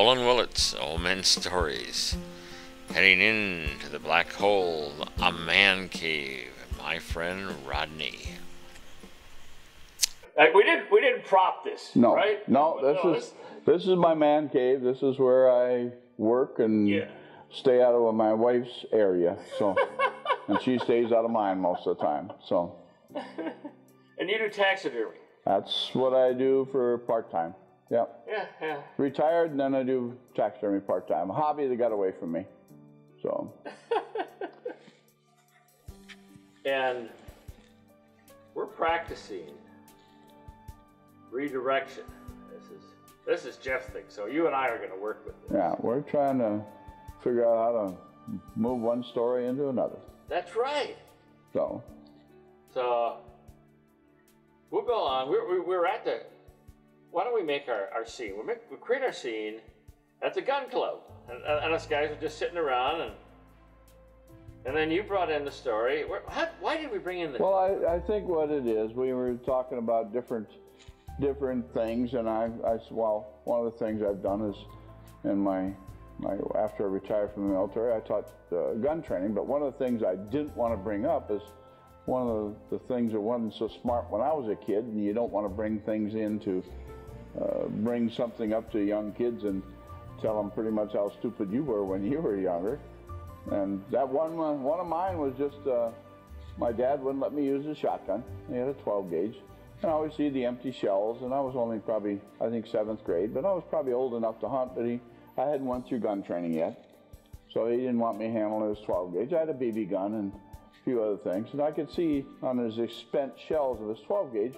Roland Willett's Old Men Stories. Heading into the black hole, a man cave. My friend Rodney. We didn't prop this, no, right? No, this is my man cave. This is where I work and stay out of my wife's area. So, and she stays out of mine most of the time. So. And you do taxidermy. That's what I do for part-time. Yep. Yeah. Retired, and then I do taxidermy part-time. A hobby that got away from me. So. And we're practicing redirection. This is Jeff's thing. So you and I are going to work with this. Yeah, we're trying to figure out how to move one story into another. That's right. So we'll go on. We're at the. Why don't we make our scene? We'll create our scene at the gun club, and us guys are just sitting around, and then you brought in the story. Why did we bring in the? Well, I think what it is, we were talking about different things, and one of the things I've done is in my after I retired from the military, I taught gun training. But one of the things I didn't want to bring up is one of the things that wasn't so smart when I was a kid, and you don't want to bring things in to bring something up to young kids and tell them pretty much how stupid you were when you were younger. And that one of mine was just my dad wouldn't let me use a shotgun. He had a 12 gauge. And I always see the empty shells, and I was only probably, I think, 7th grade, but I was probably old enough to hunt, but I hadn't went through gun training yet. So he didn't want me handling his 12 gauge. I had a BB gun and a few other things, and I could see on his spent shells of his 12 gauge,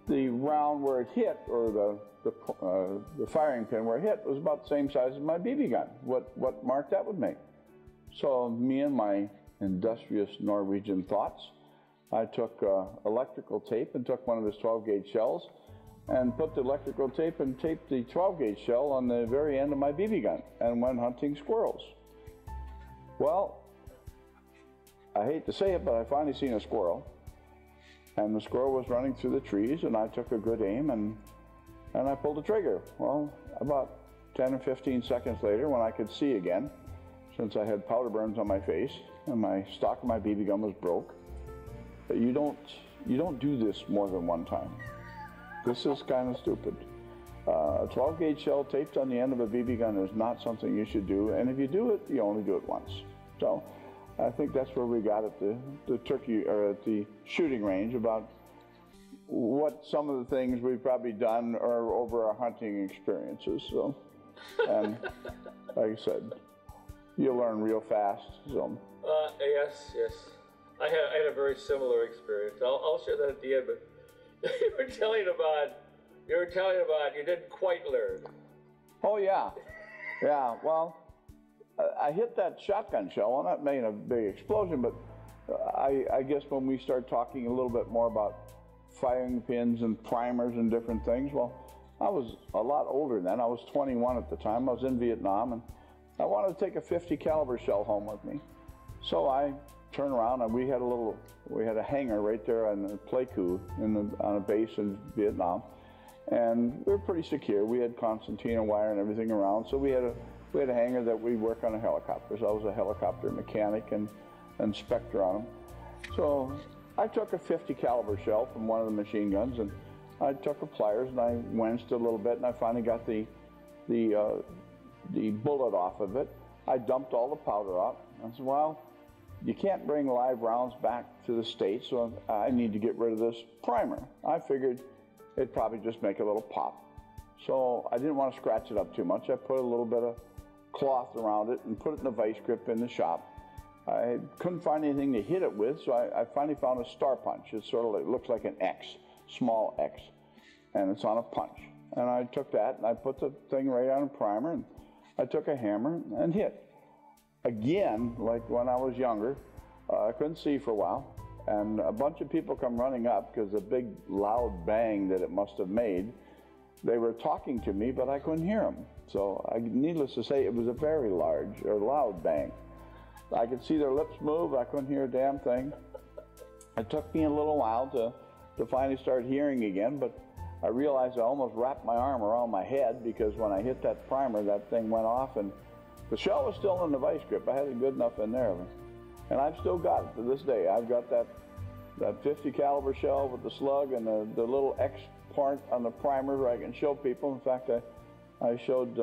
the round where it hit, or the firing pin where it hit, was about the same size as my BB gun. What mark that would make. So me and my industrious Norwegian thoughts, I took electrical tape and took one of his 12 gauge shells and put the electrical tape and taped the 12 gauge shell on the very end of my BB gun and went hunting squirrels. Well, I hate to say it, but I finally seen a squirrel, and the squirrel was running through the trees, and I took a good aim and I pulled the trigger. Well, about 10 or 15 seconds later, when I could see again, since I had powder burns on my face and my stock of my BB gun was broke, you don't do this more than one time. This is kind of stupid. A 12 gauge shell taped on the end of a BB gun is not something you should do, and if you do it, you only do it once. So I think that's where we got at the turkey, or at the shooting range, about what some of the things we've probably done are over our hunting experiences. So, and like I said, you'll learn real fast. So. Yes. I had a very similar experience. I'll share that at the end, but you were telling about you didn't quite learn. Oh yeah. Well, I hit that shotgun shell, and that made a big explosion. But I guess when we start talking a little bit more about firing pins and primers and different things, well, I was a lot older then. I was 21 at the time. I was in Vietnam, and I wanted to take a 50 caliber shell home with me. So I turned around, and we had a hangar right there on the Pleiku on a base in Vietnam, and we were pretty secure. We had concertina wire and everything around, so we had a hangar that we work on a helicopter. So I was a helicopter mechanic and inspector on them. So I took a 50 caliber shell from one of the machine guns, and I took a pliers and I wrenched it a little bit, and I finally got the bullet off of it. I dumped all the powder out. I said, well, you can't bring live rounds back to the States, so I need to get rid of this primer. I figured it'd probably just make a little pop. So I didn't want to scratch it up too much. I put a little bit of cloth around it and put it in a vice grip in the shop. I couldn't find anything to hit it with, so I finally found a star punch. It looks like an X, small X, and it's on a punch. And I took that and I put the thing right on a primer, and I took a hammer and hit. Again, like when I was younger, I couldn't see for a while, and a bunch of people come running up because the big loud bang that it must have made, they were talking to me, but I couldn't hear them. So needless to say, it was a very large or loud bang. I could see their lips move, I couldn't hear a damn thing. It took me a little while to finally start hearing again, but I realized I almost wrapped my arm around my head, because when I hit that primer, that thing went off, and the shell was still in the vice grip. I had it good enough in there, and I've still got it to this day. I've got that 50 caliber shell with the slug and the little X part on the primer where I can show people. In fact, I showed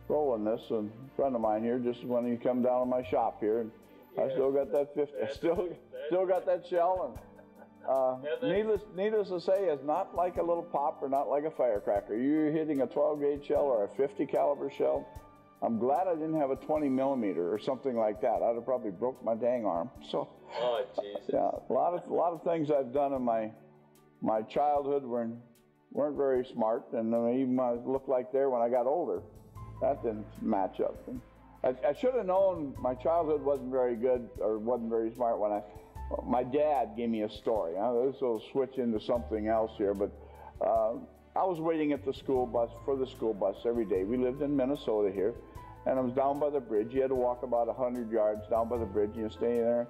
Roland this, a friend of mine here, just when he come down to my shop here, and I still got that 50. Still got that shell, and needless to say, it's not like a little pop or not like a firecracker. You're hitting a 12 gauge shell or a 50 caliber shell. I'm glad I didn't have a 20 millimeter or something like that. I'd have probably broke my dang arm. So, oh Jesus! Yeah, a lot of things I've done in my childhood weren't very smart, and even I looked like there when I got older. That didn't match up. And I should have known my childhood wasn't very good or wasn't very smart when my dad gave me a story. This will switch into something else here, but I was waiting at the school bus every day. We lived in Minnesota here, and I was down by the bridge. You had to walk about 100 yards down by the bridge, and you stay there,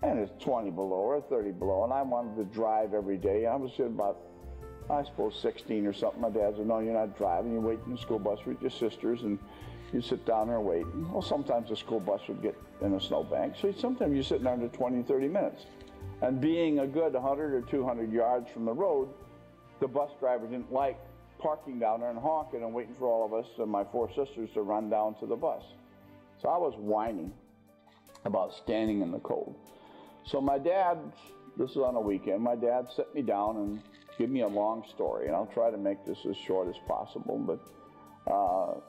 and it's 20 below or 30 below, and I wanted to drive every day. I was about, I suppose, 16 or something. My dad said, no, you're not driving. You wait in the school bus with your sisters, and you sit down there and wait. Well, sometimes the school bus would get in a snowbank, so sometimes you're sitting there for 20, 30 minutes. And being a good 100 or 200 yards from the road, the bus driver didn't like parking down there and honking and waiting for all of us and my 4 sisters to run down to the bus. So I was whining about standing in the cold. So my dad, this is on a weekend, my dad set me down and gave me a long story, and I'll try to make this as short as possible, but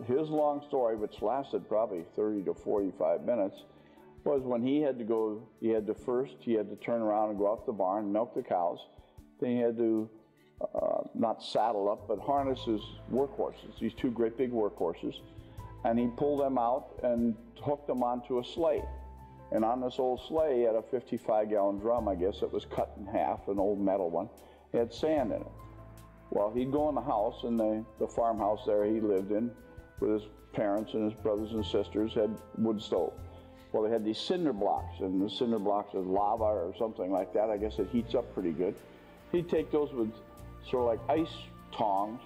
his long story, which lasted probably 30 to 45 minutes, was when he had to turn around and go out to the barn and milk the cows. Then he had to not saddle up, but harness his workhorses, these 2 great big workhorses, and he pulled them out and hooked them onto a sleigh. And on this old sleigh, he had a 55-gallon drum, I guess, that was cut in half, an old metal one. It had sand in it. Well, he'd go in the house, and the farmhouse there he lived in with his parents and his brothers and sisters had wood stove. Well, they had these cinder blocks, and the cinder blocks is lava or something like that. I guess it heats up pretty good. He'd take those with sort of like ice tongs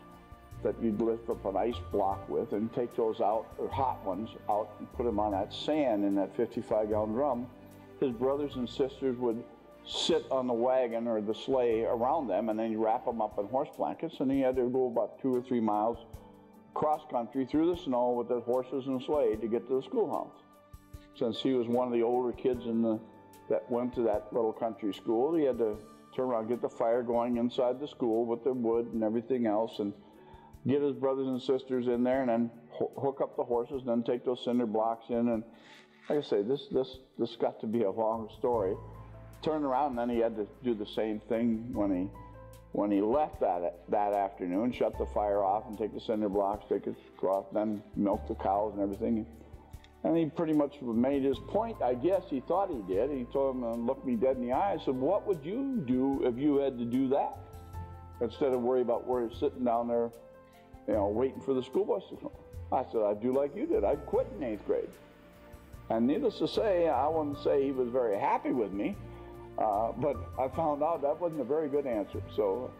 that you'd lift up an ice block with, and take those out, or hot ones out, and put them on that sand in that 55-gallon drum. His brothers and sisters would sit on the wagon or the sleigh around them, and then you wrap them up in horse blankets, and he had to go about 2 or 3 miles cross country through the snow with the horses and sleigh to get to the schoolhouse. Since he was one of the older kids that went to that little country school, he had to turn around, get the fire going inside the school with the wood and everything else, and get his brothers and sisters in there, and then hook up the horses, and then take those cinder blocks in. And like I say, this got to be a long story. Turned around, and then he had to do the same thing when he left that afternoon, shut the fire off and take the cinder blocks, take it across, then milk the cows and everything. And he pretty much made his point, I guess he thought he did. He told him and looked me dead in the eye and said, what would you do if you had to do that? Instead of worry about where he's sitting down there, waiting for the school bus to come. I said, I'd do like you did. I'd quit in 8th grade. And needless to say, I wouldn't say he was very happy with me. But I found out that wasn't a very good answer. So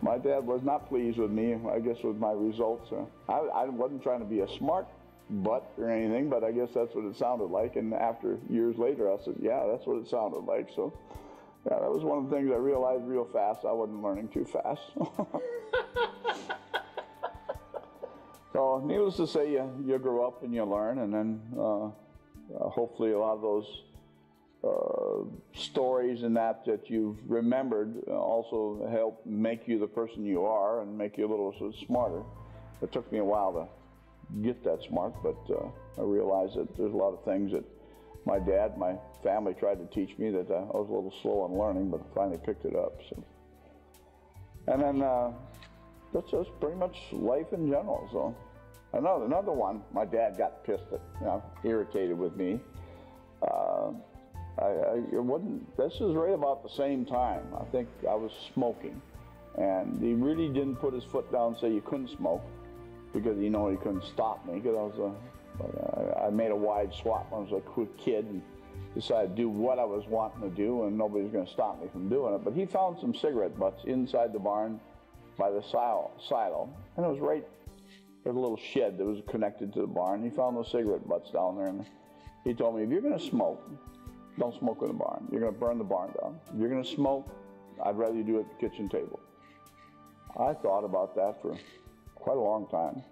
my dad was not pleased with me, I guess, with my results. I wasn't trying to be a smart butt or anything, but I guess that's what it sounded like. And after years later, I said, yeah, that's what it sounded like. So yeah, that was one of the things I realized real fast. I wasn't learning too fast. So needless to say, you grow up and you learn, and then hopefully a lot of those stories and that you've remembered also help make you the person you are and make you a little smarter. It took me a while to get that smart, but I realized that there's a lot of things that my family tried to teach me that I was a little slow on learning, but I finally picked it up. So. And then that's just pretty much life in general. So another one, my dad got pissed at, irritated with me. This is right about the same time. I think I was smoking, and he really didn't put his foot down and say you couldn't smoke, because he couldn't stop me, because I made a wide swap when I was a quick kid, and decided to do what I was wanting to do, and nobody's going to stop me from doing it. But he found some cigarette butts inside the barn by the silo, and it was right, there's a little shed that was connected to the barn. He found those cigarette butts down there, and he told me, if you're going to smoke, don't smoke in the barn. You're going to burn the barn down. If you're going to smoke, I'd rather you do it at the kitchen table. I thought about that for quite a long time.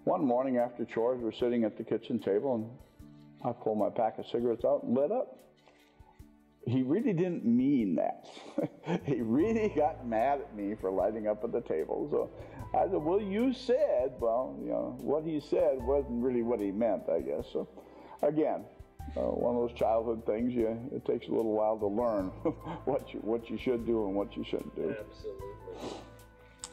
One morning after chores, we're sitting at the kitchen table, and I pulled my pack of cigarettes out and lit up. He really didn't mean that. He really got mad at me for lighting up at the table. So I said, well, you said, well, you know, what he said wasn't really what he meant, I guess. So again, one of those childhood things, it takes a little while to learn what you should do and what you shouldn't do. Absolutely.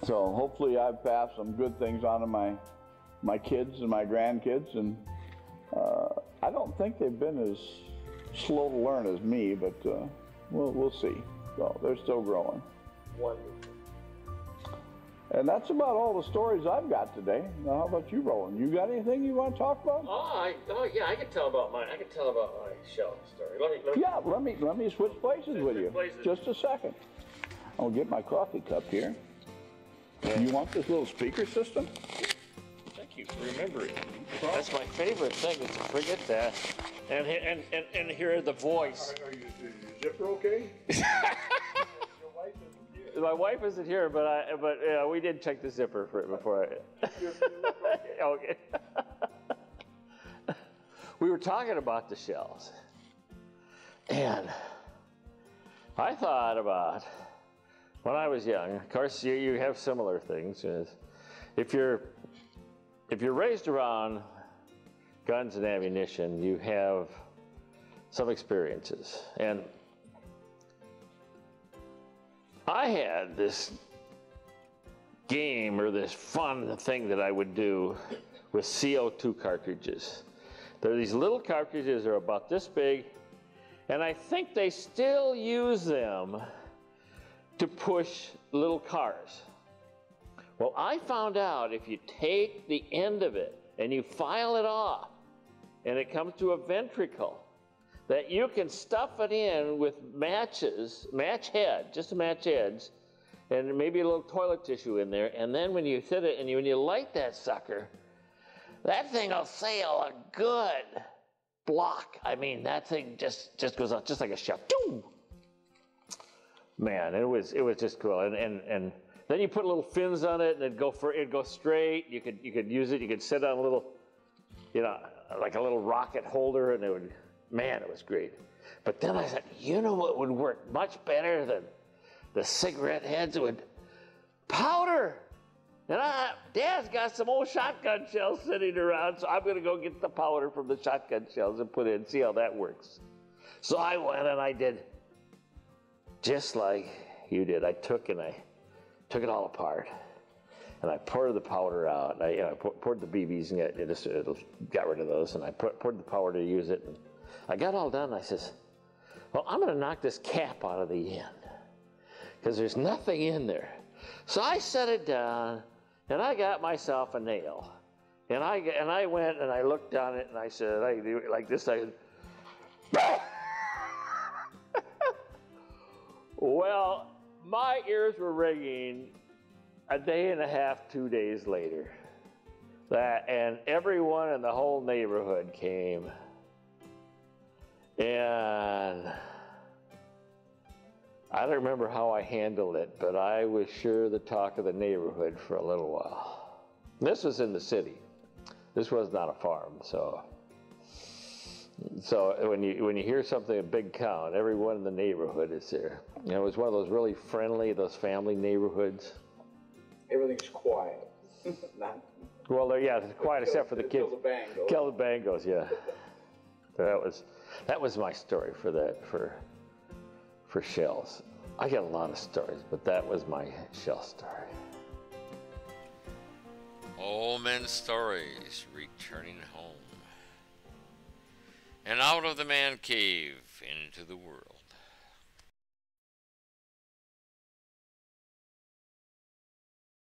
So hopefully I've passed some good things on to my kids and my grandkids, and I don't think they've been as slow to learn as me, but we'll see. So they're still growing. Wonderful. And that's about all the stories I've got today. Now, how about you, Roland? You got anything you want to talk about? Oh yeah, I can tell about mine. I can tell about my shell story. Let me switch places with you. Places. Just a second. I'll get my coffee cup here. You want this little speaker system? Thank you for remembering. That's my favorite thing, is to forget that. And hear the voice. Is your zipper okay? My wife isn't here, but we did check the zipper for it before. Okay. We were talking about the shells, and I thought about when I was young. Of course, you have similar things. If you're raised around guns and ammunition, you have some experiences. And I had this game, or this fun thing that I would do with CO2 cartridges. They're these little cartridges, they're about this big, and I think they still use them to push little cars. Well, I found out if you take the end of it and you file it off, and it comes to a ventricle, that you can stuff it in with matches, just match heads, and maybe a little toilet tissue in there, and then when you hit it and when you light that sucker, that thing will sail a good block. I mean, that thing just goes out just like a shell. Man, it was just cool. And then you put little fins on it, and it'd go straight. You could use it. You could sit on a little, like a little rocket holder, and it was great. But then I said, you know what would work much better than the cigarette heads? It would powder. And Dad's got some old shotgun shells sitting around, so I'm going to go get the powder from the shotgun shells and put it in, see how that works. So I went and I did just like you did. I took it all apart, and I poured the powder out. And I poured the BBs, and it got rid of those, and I poured the powder to use it. And I got all done, and I says, well, I'm going to knock this cap out of the end, because there's nothing in there. So I set it down, and I got myself a nail. And I went and I looked on it, and I said, I do it like this. Well, my ears were ringing a day and a half, 2 days later. And everyone in the whole neighborhood came. And I don't remember how I handled it, but I was sure the talk of the neighborhood for a little while. This was in the city. This was not a farm, so when you hear something a big count, everyone in the neighborhood is there. It was one of those really friendly, those family neighborhoods. Everything's quiet. Well, it's quiet except for the kids. Kill the bangos, yeah. That was my story for shells. I got a lot of stories, but that was my shell story. Old men's stories returning home. And out of the man cave into the world.